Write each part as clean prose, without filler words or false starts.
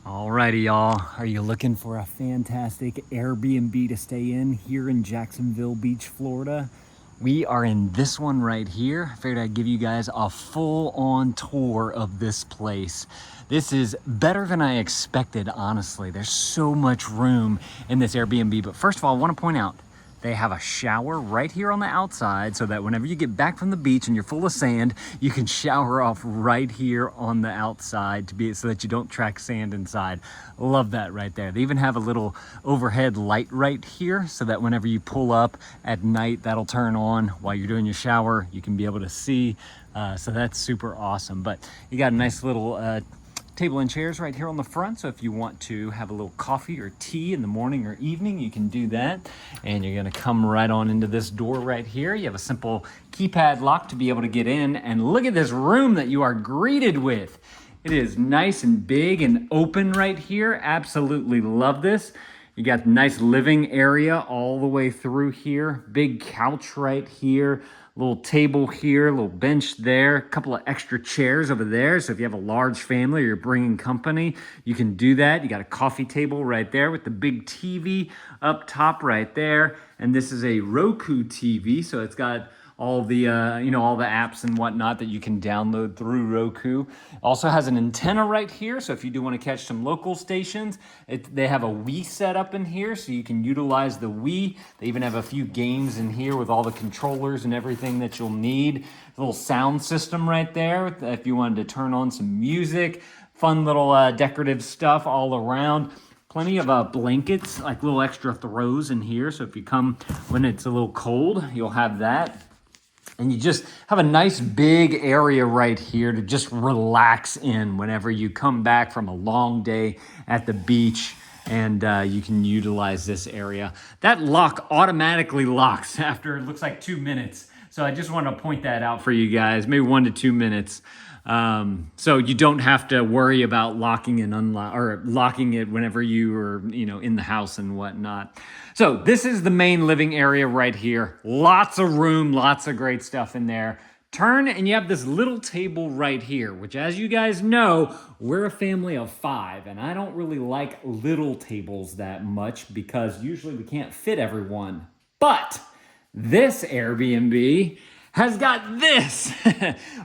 Alrighty, y'all. Are you looking for a fantastic Airbnb to stay in here in Jacksonville Beach, Florida? We are in this one right here. I figured I'd give you guys a full-on tour of this place. This is better than I expected, honestly. There's so much room in this Airbnb. But first of all, I want to point out, they have a shower right here on the outside so that whenever you get back from the beach and you're full of sand, you can shower off right here on the outside so that you don't track sand inside. Love that right there. They even have a little overhead light right here so that whenever you pull up at night, that'll turn on while you're doing your shower. You can be able to see. So that's super awesome. But you got a nice little table and chairs right here on the front, so if you want to have a little coffee or tea in the morning or evening, you can do that. And you're gonna come right on into this door right here. You have a simple keypad lock to be able to get in, and look at this room that you are greeted with. It is nice and big and open right here. Absolutely love this. You got the nice living area all the way through here. Big couch right here. Little table here, little bench there, a couple of extra chairs over there. So if you have a large family or you're bringing company, you can do that. You got a coffee table right there with the big TV up top right there. And this is a Roku TV. So it's got all the, all the apps and whatnot that you can download through Roku. Also has an antenna right here. So if you do want to catch some local stations, they have a Wii set up in here so you can utilize the Wii. They even have a few games in here with all the controllers and everything that you'll need. A little sound system right there if you wanted to turn on some music. Fun little decorative stuff all around. Plenty of blankets, like little extra throws in here. So if you come when it's a little cold, you'll have that. And you just have a nice big area right here to just relax in whenever you come back from a long day at the beach, and you can utilize this area. That lock automatically locks after it looks like 2 minutes. So I just want to point that out for you guys, maybe 1 to 2 minutes. So you don't have to worry about locking and locking it whenever you are, in the house and whatnot. So this is the main living area right here. Lots of room, lots of great stuff in there. Turn and you have this little table right here, which, as you guys know, we're a family of 5, and I don't really like little tables that much because usually we can't fit everyone. But this Airbnb has got this.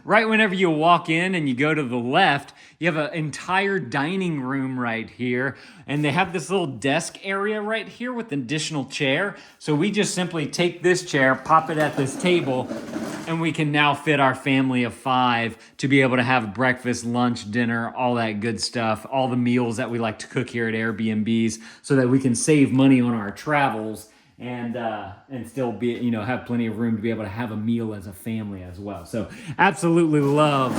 Right whenever you walk in and you go to the left, you have an entire dining room right here. And they have this little desk area right here with an additional chair. So we just simply take this chair, pop it at this table, and we can now fit our family of 5 to be able to have breakfast, lunch, dinner, all that good stuff, all the meals that we like to cook here at Airbnbs so that we can save money on our travels and still be, have plenty of room to be able to have a meal as a family as well. So absolutely love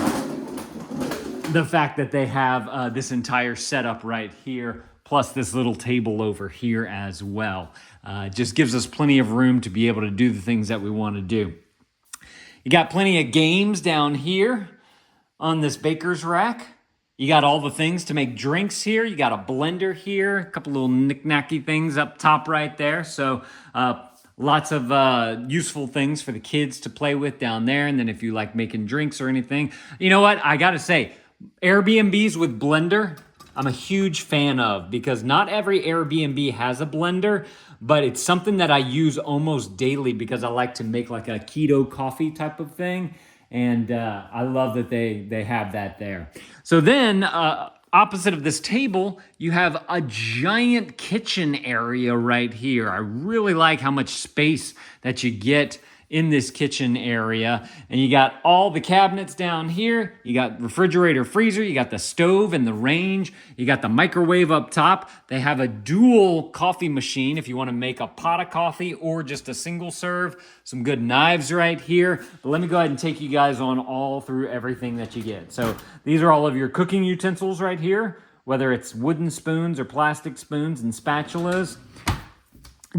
the fact that they have this entire setup right here, plus this little table over here as well. Just gives us plenty of room to be able to do the things that we want to do. You got plenty of games down here on this baker's rack. You got all the things to make drinks here. You got a blender here, a couple little knick-knacky things up top right there. So lots of useful things for the kids to play with down there. And then if you like making drinks or anything, you know what? I got to say, Airbnbs with blender, I'm a huge fan of, because not every Airbnb has a blender, but it's something that I use almost daily because I like to make like a keto coffee type of thing. And I love that they have that there. So then opposite of this table, you have a giant kitchen area right here. I really like how much space that you get in this kitchen area. And you got all the cabinets down here. You got refrigerator, freezer. You got the stove and the range. You got the microwave up top. They have a dual coffee machine if you want to make a pot of coffee or just a single serve. Some good knives right here. But let me go ahead and take you guys on all through everything that you get. So these are all of your cooking utensils right here, whether it's wooden spoons or plastic spoons and spatulas.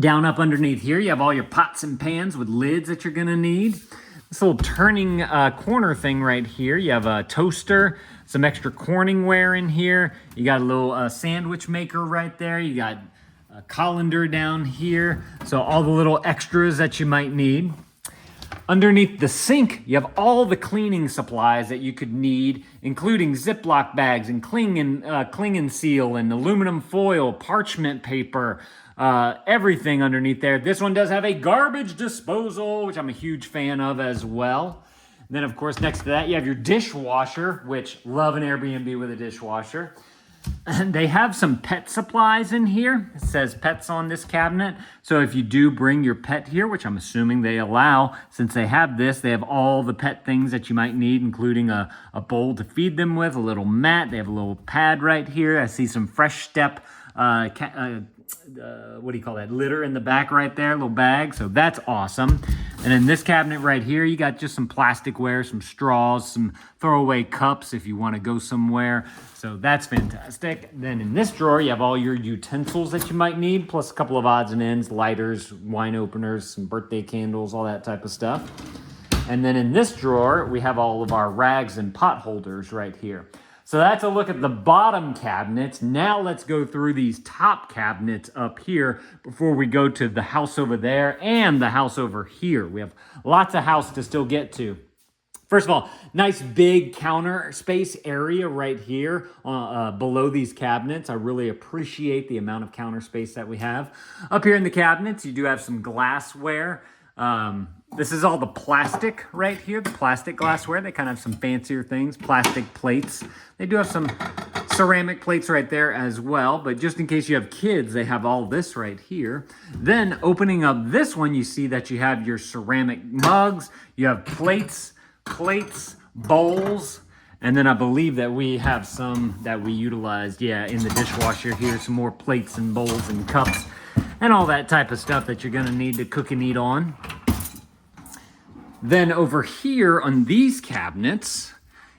Down up underneath here, you have all your pots and pans with lids that you're gonna need. This little turning corner thing right here, you have a toaster, some extra Corningware in here. You got a little sandwich maker right there. You got a colander down here. So all the little extras that you might need. Underneath the sink, you have all the cleaning supplies that you could need, including Ziploc bags and cling and seal and aluminum foil, parchment paper, everything underneath there. This one does have a garbage disposal, which I'm a huge fan of as well. And then, of course, next to that, you have your dishwasher, which love an Airbnb with a dishwasher. And they have some pet supplies in here. It says pets on this cabinet. So if you do bring your pet here, which I'm assuming they allow, since they have this, they have all the pet things that you might need, including a bowl to feed them with, a little mat. They have a little pad right here. I see some Fresh Step, what do you call that, litter in the back right there, little bag. So that's awesome. And in this cabinet right here, you got just some plasticware, some straws, some throwaway cups if you want to go somewhere. So that's fantastic. Then in this drawer, you have all your utensils that you might need, plus a couple of odds and ends, lighters, wine openers, some birthday candles, all that type of stuff. And then in this drawer, we have all of our rags and pot holders right here. So that's a look at the bottom cabinets. Now let's go through these top cabinets up here before we go to the house over there and the house over here. We have lots of house to still get to. First of all, nice big counter space area right here below these cabinets. I really appreciate the amount of counter space that we have. Up here in the cabinets, you do have some glassware. This is all the plastic right here, the plastic glassware. They kind of have some fancier things, plastic plates. They do have some ceramic plates right there as well, but just in case you have kids, they have all this right here. Then opening up this one, you see that you have your ceramic mugs, you have plates, bowls, and then I believe that we have some that we utilized, in the dishwasher here, some more plates and bowls and cups and all that type of stuff that you're gonna need to cook and eat on. Then over here on these cabinets,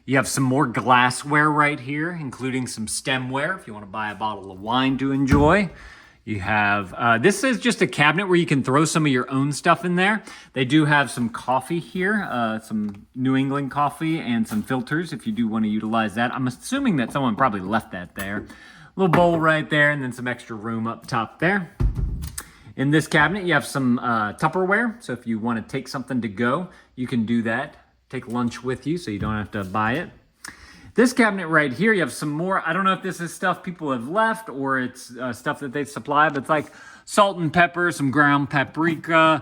you have some more glassware right here, including some stemware if you want to buy a bottle of wine to enjoy. You have, this is just a cabinet where you can throw some of your own stuff in there. They do have some coffee here, some New England coffee and some filters if you do want to utilize that. I'm assuming that someone probably left that there. A little bowl right there and then some extra room up top there. In this cabinet, you have some Tupperware. So if you want to take something to go, you can do that. Take lunch with you so you don't have to buy it. This cabinet right here, you have some more. I don't know if this is stuff people have left or it's stuff that they supply, but it's like salt and pepper, some ground paprika,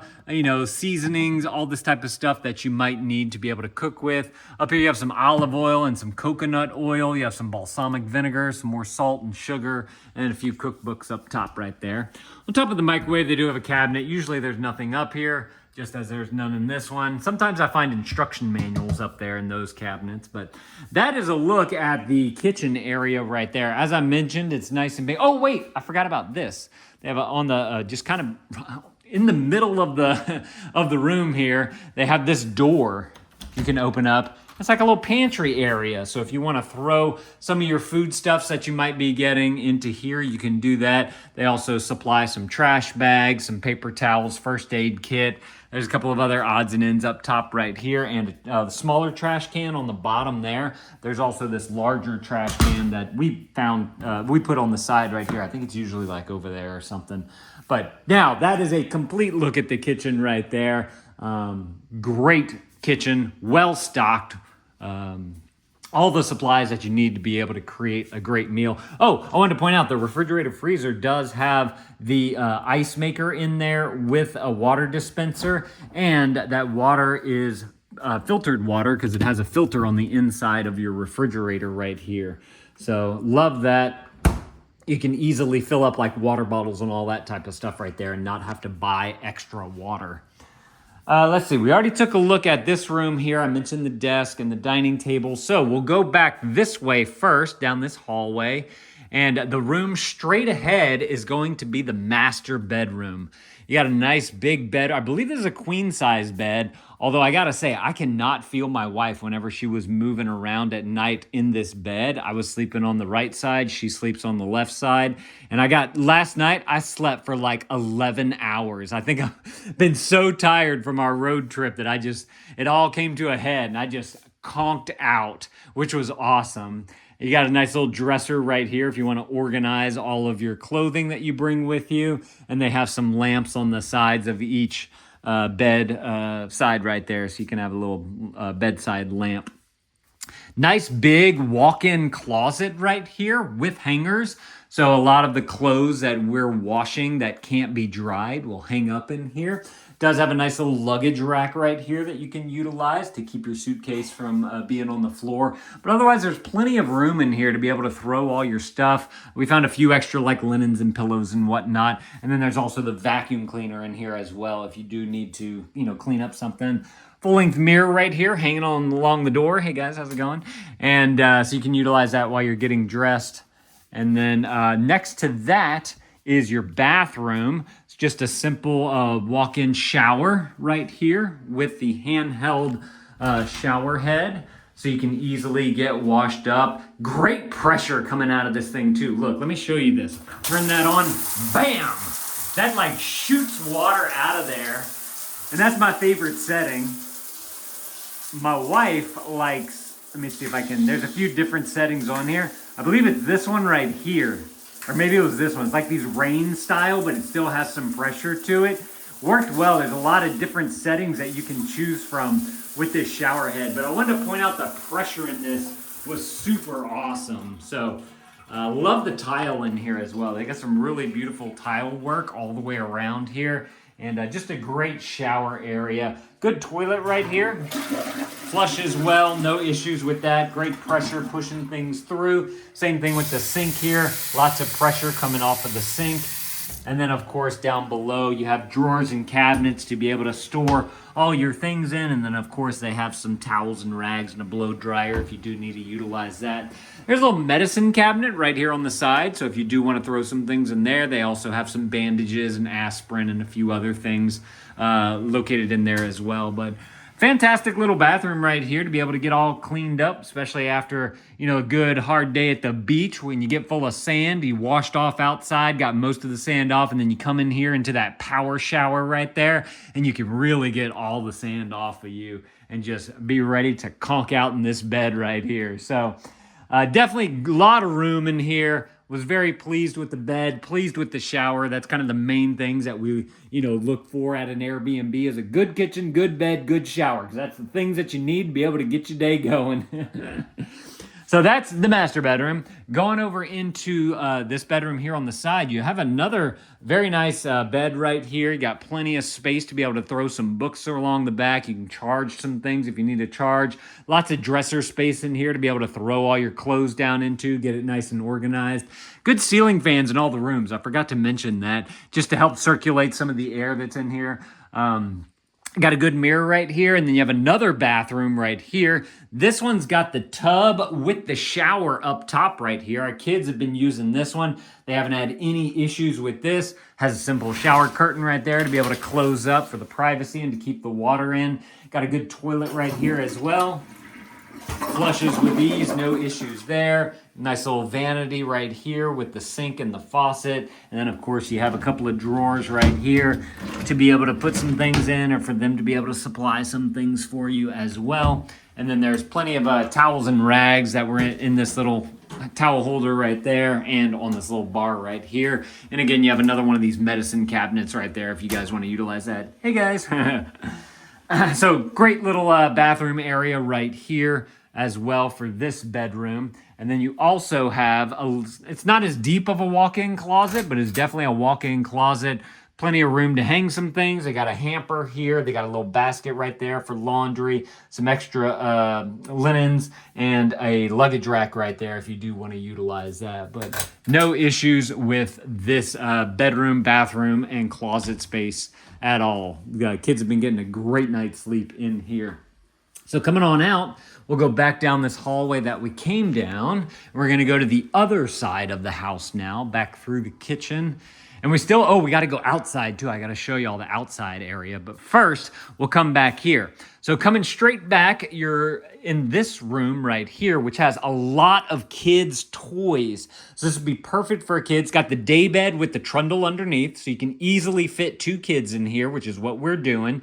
seasonings, all this type of stuff that you might need to be able to cook with. Up here, you have some olive oil and some coconut oil. You have some balsamic vinegar, some more salt and sugar, and a few cookbooks up top right there. On top of the microwave, they do have a cabinet. Usually there's nothing up here, just as there's none in this one. Sometimes I find instruction manuals up there in those cabinets, but that is a look at the kitchen area right there. As I mentioned, it's nice and big. Oh, wait, I forgot about this. They have on the, just kind of in the middle of the room here, they have this door you can open up. It's like a little pantry area. So if you want to throw some of your foodstuffs that you might be getting into here, you can do that. They also supply some trash bags, some paper towels, first aid kit. There's a couple of other odds and ends up top right here, and the smaller trash can on the bottom there. There's also this larger trash can that we found, we put on the side right here. I think it's usually like over there or something. But now that is a complete look at the kitchen right there. Great kitchen, well stocked. All the supplies that you need to be able to create a great meal. Oh, I wanted to point out the refrigerator freezer does have the ice maker in there with a water dispenser, and that water is filtered water because it has a filter on the inside of your refrigerator right here. So love that. You can easily fill up like water bottles and all that type of stuff right there and not have to buy extra water. Let's see, we already took a look at this room here. I mentioned the desk and the dining table. So we'll go back this way first, down this hallway. And the room straight ahead is going to be the master bedroom. You got a nice big bed. I believe this is a queen size bed. Although I gotta say, I cannot feel my wife whenever she was moving around at night in this bed. I was sleeping on the right side. She sleeps on the left side. And last night, I slept for like 11 hours. I think I've been so tired from our road trip that it all came to a head and I just conked out, which was awesome. You got a nice little dresser right here if you want to organize all of your clothing that you bring with you. And they have some lamps on the sides of each bed side right there, so you can have a little bedside lamp. Nice big walk-in closet right here with hangers. So a lot of the clothes that we're washing that can't be dried will hang up in here. Does have a nice little luggage rack right here that you can utilize to keep your suitcase from being on the floor. But otherwise, there's plenty of room in here to be able to throw all your stuff. We found a few extra like linens and pillows and whatnot. And then there's also the vacuum cleaner in here as well if you do need to, clean up something. Full-length mirror right here hanging on along the door. Hey guys, how's it going? And so you can utilize that while you're getting dressed. And then next to that is your bathroom. It's just a simple walk-in shower right here with the handheld shower head. So you can easily get washed up. Great pressure coming out of this thing too. Look, let me show you this. Turn that on, bam! That like shoots water out of there. And that's my favorite setting. My wife likes, let me see if I can, there's a few different settings on here. I believe it's this one right here. Or maybe it was this one. It's like these rain style, but it still has some pressure to it. Worked well. There's a lot of different settings that you can choose from with this shower head. But I wanted to point out the pressure in this was super awesome. So love the tile in here as well. They got some really beautiful tile work all the way around here. And just a great shower area. Good toilet right here. Flush as well, no issues with that. Great pressure pushing things through. Same thing with the sink here. Lots of pressure coming off of the sink. And then of course down below you have drawers and cabinets to be able to store all your things in. And then of course they have some towels and rags and a blow dryer if you do need to utilize that. There's a little medicine cabinet right here on the side. So if you do want to throw some things in there, they also have some bandages and aspirin and a few other things located in there as well. But fantastic little bathroom right here to be able to get all cleaned up, especially after, a good hard day at the beach when you get full of sand. You washed off outside, got most of the sand off, and then you come in here into that power shower right there, and you can really get all the sand off of you and just be ready to conk out in this bed right here. So definitely a lot of room in here. Was very pleased with the bed, pleased with the shower. That's kind of the main things that we, look for at an Airbnb is a good kitchen, good bed, good shower. Because that's the things that you need to be able to get your day going. So that's the master bedroom. Going over into this bedroom here on the side, you have another very nice bed right here. You got plenty of space to be able to throw some books along the back. You can charge some things if you need to charge. Lots of dresser space in here to be able to throw all your clothes down into, get it nice and organized. Good ceiling fans in all the rooms. I forgot to mention that just to help circulate some of the air that's in here. Got a good mirror right here, and then you have another bathroom right here. This one's got the tub with the shower up top right here. Our kids have been using this one. They haven't had any issues with this. Has a simple shower curtain right there to be able to close up for the privacy and to keep the water in. Got a good toilet right here as well. Flushes with ease, no issues there. Nice little vanity right here with the sink and the faucet. And then, of course, you have a couple of drawers right here to be able to put some things in or for them to be able to supply some things for you as well. And then there's plenty of towels and rags that were in this little towel holder right there and on this little bar right here. And again, you have another one of these medicine cabinets right there if you guys want to utilize that. Hey, guys. So great little bathroom area right here as well for this bedroom. And then you also have, it's not as deep of a walk-in closet, but it's definitely a walk-in closet. Plenty of room to hang some things. They got a hamper here. They got a little basket right there for laundry, some extra linens, and a luggage rack right there if you do want to utilize that. But no issues with this bedroom, bathroom, and closet space at all. The kids have been getting a great night's sleep in here. So coming on out, we'll go back down this hallway that we came down. We're going to go to the other side of the house now, back through the kitchen. And we got to go outside too. I got to show you all the outside area. But first, we'll come back here. So coming straight back, you're in this room right here, which has a lot of kids' toys. So this would be perfect for kids. Got the day bed with the trundle underneath, so you can easily fit 2 kids in here, which is what we're doing.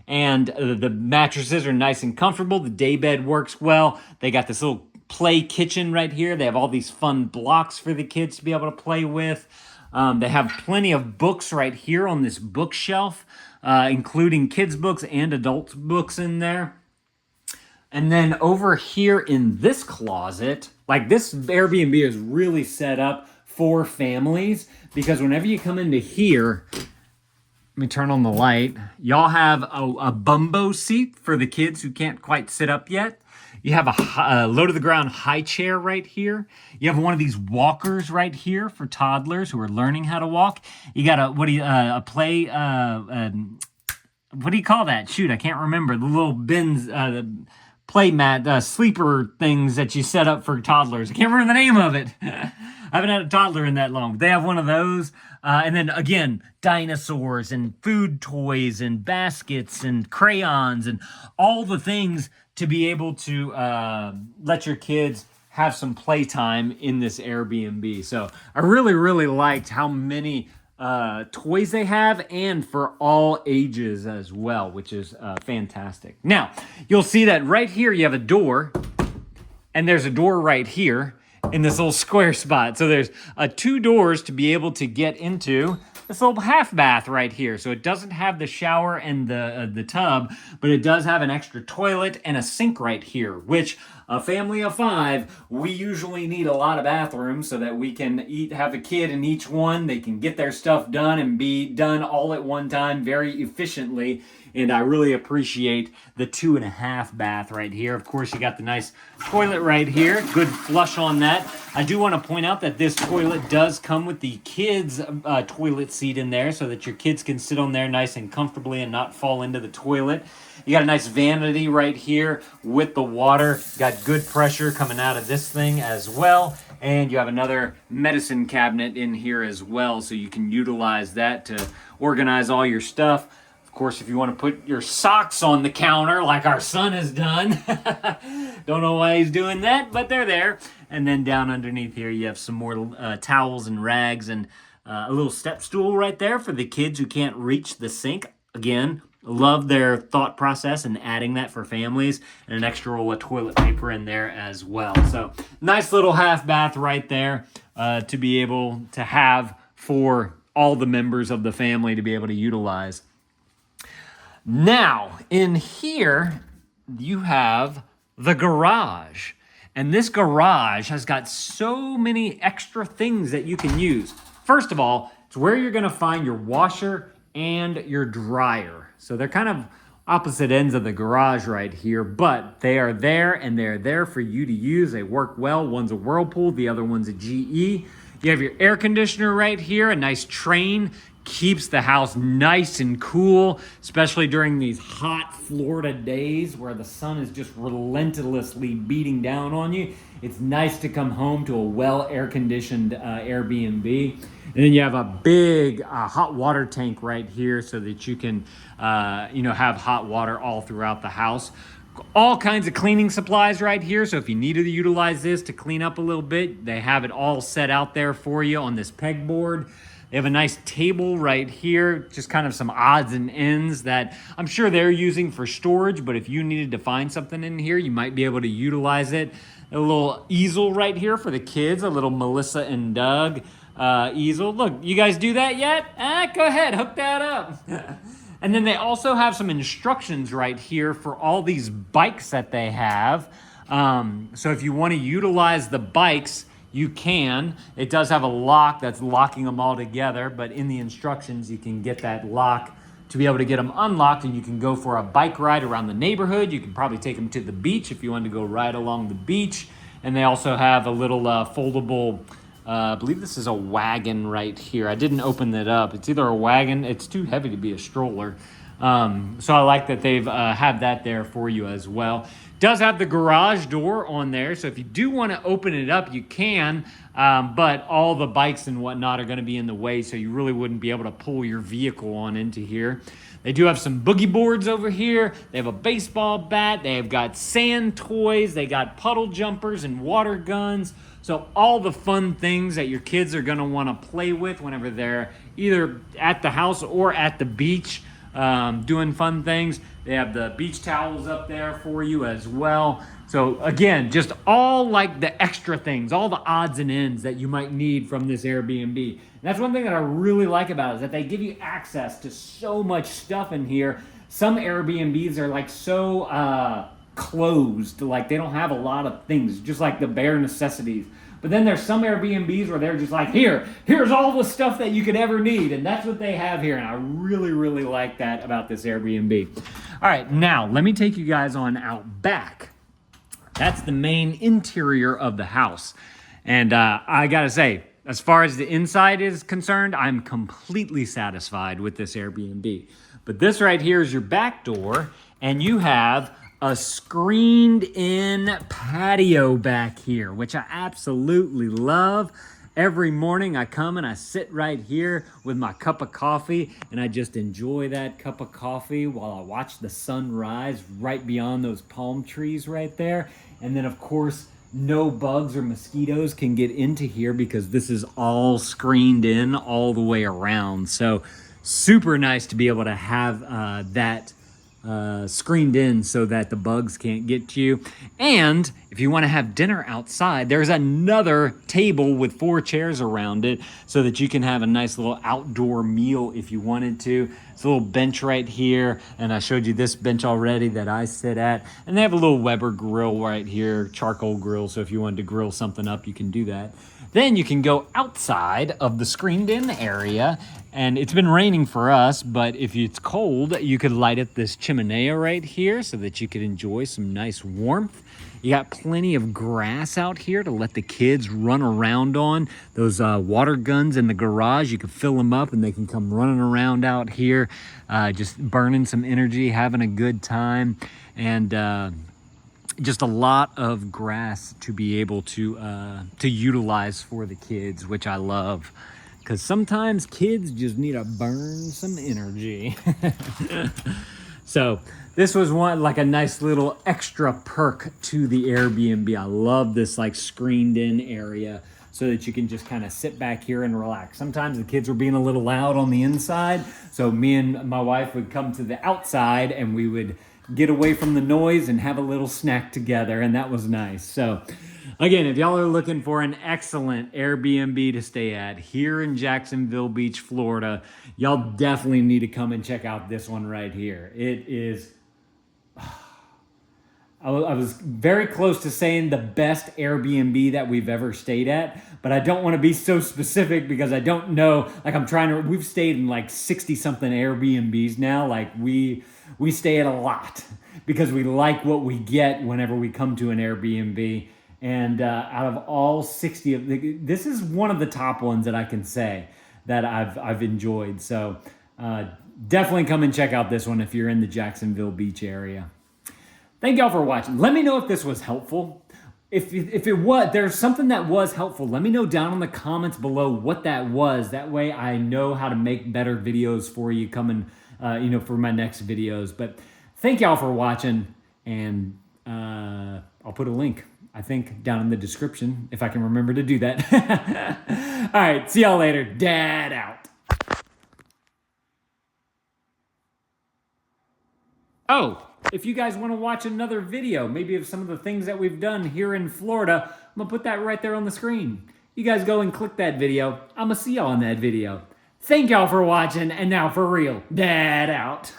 And the mattresses are nice and comfortable. The day bed works well. They got this little play kitchen right here. They have all these fun blocks for the kids to be able to play with. They have plenty of books right here on this bookshelf. including kids books and adults books in there. And then over here in this closet, like this Airbnb is really set up for families, because whenever you come into here, let me turn on the light. Y'all have a bumbo seat for the kids who can't quite sit up yet. You have a low to the ground high chair right here. You have one of these walkers right here for toddlers who are learning how to walk. You got what do you call that? Shoot, I can't remember. The little bins, the play mat, sleeper things that you set up for toddlers. I can't remember the name of it. I haven't had a toddler in that long, but they have one of those. And then again, dinosaurs and food toys and baskets and crayons and all the things to be able to let your kids have some playtime in this Airbnb. So I really, really liked how many toys they have, and for all ages as well, which is fantastic. Now, you'll see that right here you have a door, and there's a door right here in this little square spot. So there's 2 doors to be able to get into this little half bath right here. So it doesn't have the shower and the tub, but it does have an extra toilet and a sink right here, which a family of 5, we usually need a lot of bathrooms so that we can have a kid in each one. They can get their stuff done and be done all at one time very efficiently. And I really appreciate the 2.5 bath right here. Of course, you got the nice toilet right here. Good flush on that. I do want to point out that this toilet does come with the kids' toilet seat in there, so that your kids can sit on there nice and comfortably and not fall into the toilet. You got a nice vanity right here with the water. Got good pressure coming out of this thing as well. And you have another medicine cabinet in here as well, so you can utilize that to organize all your stuff. Of course, if you want to put your socks on the counter like our son has done, don't know why he's doing that, but they're there. And then down underneath here, you have some more towels and rags, and a little step stool right there for the kids who can't reach the sink. Again, love their thought process and adding that for families, and an extra roll of toilet paper in there as well. So nice little half bath right there to be able to have for all the members of the family to be able to utilize. Now, in here, you have the garage. And this garage has got so many extra things that you can use. First of all, it's where you're going to find your washer and your dryer. So they're kind of opposite ends of the garage right here, but they are there, and they're there for you to use. They work well. One's a Whirlpool, the other one's a GE. You have your air conditioner right here, a nice train. Keeps the house nice and cool, especially during these hot Florida days where the sun is just relentlessly beating down on you. It's nice to come home to a well air-conditioned Airbnb. And then you have a big hot water tank right here so that you can have hot water all throughout the house. All kinds of cleaning supplies right here, so if you needed to utilize this to clean up a little bit, they have it all set out there for you on this pegboard. They have a nice table right here, just kind of some odds and ends that I'm sure they're using for storage, but if you needed to find something in here, you might be able to utilize it. A little easel right here for the kids, a little Melissa and Doug easel. Look, you guys do that yet? Go ahead, hook that up. And then they also have some instructions right here for all these bikes that they have. So if you want to utilize the bikes, you can. It does have a lock that's locking them all together, but in the instructions, you can get that lock to be able to get them unlocked, and you can go for a bike ride around the neighborhood. You can probably take them to the beach if you want to go ride along the beach. And they also have a little foldable, I believe this is a wagon right here. I didn't open it up. It's either a wagon. It's too heavy to be a stroller. So I like that they've have that there for you as well. Does have the garage door on there, so if you do want to open it up, you can, but all the bikes and whatnot are going to be in the way, so you really wouldn't be able to pull your vehicle on into here. They do have some boogie boards over here. They have a baseball bat. They have got sand toys. They got puddle jumpers and water guns. So all the fun things that your kids are going to want to play with whenever they're either at the house or at the beach. doing fun things. They have the beach towels up there for you as well. So again, just all like the extra things, all the odds and ends that you might need from this Airbnb. And that's one thing that I really like about it, is that they give you access to so much stuff in here. Some Airbnbs are like so closed, like they don't have a lot of things, just like the bare necessities. But then there's some Airbnbs where they're just like, here's all the stuff that you could ever need. And that's what they have here. And I really, really like that about this Airbnb. All right, now let me take you guys on out back. That's the main interior of the house. And I gotta say, as far as the inside is concerned, I'm completely satisfied with this Airbnb. But this right here is your back door, and you have a screened in patio back here, which I absolutely love. Every morning I come and I sit right here with my cup of coffee, and I just enjoy that cup of coffee while I watch the sun rise right beyond those palm trees right there. And then of course, no bugs or mosquitoes can get into here because this is all screened in all the way around. So super nice to be able to have that screened in so that the bugs can't get to you. And if you want to have dinner outside, there's another table with 4 chairs around it so that you can have a nice little outdoor meal if you wanted to. It's a little bench right here, and I showed you this bench already that I sit at. And they have a little Weber grill right here, charcoal grill, so if you wanted to grill something up, you can do that. Then you can go outside of the screened in area, and it's been raining for us, but if it's cold, you could light up this chimenea right here so that you could enjoy some nice warmth. You got plenty of grass out here to let the kids run around on. Those water guns in the garage, you can fill them up and they can come running around out here, just burning some energy, having a good time. And just a lot of grass to be able to utilize for the kids, which I love. Because sometimes kids just need to burn some energy. So this was like a nice little extra perk to the Airbnb. I love this like screened in area so that you can just kind of sit back here and relax. Sometimes the kids were being a little loud on the inside, so me and my wife would come to the outside and we would get away from the noise and have a little snack together, and that was nice. So again, if y'all are looking for an excellent Airbnb to stay at here in Jacksonville Beach, Florida, y'all definitely need to come and check out this one right here. It is, I was very close to saying the best Airbnb that we've ever stayed at, but I don't want to be so specific because I don't know, like we've stayed in like 60 something Airbnbs now. Like we stay at a lot because we like what we get whenever we come to an Airbnb. And out of all 60 of this is one of the top ones that I can say that I've enjoyed. So definitely come and check out this one if you're in the Jacksonville Beach area. Thank y'all for watching. Let me know if this was helpful. If it was, there's something that was helpful, let me know down in the comments below what that was. That way I know how to make better videos for you coming, for my next videos. But thank y'all for watching, and I'll put a link, I think, down in the description if I can remember to do that. All right, see y'all later. Dad out. Oh, if you guys want to watch another video, maybe of some of the things that we've done here in Florida, I'm going to put that right there on the screen. You guys go and click that video. I'm going to see y'all in that video. Thank y'all for watching, and now for real, Dad out.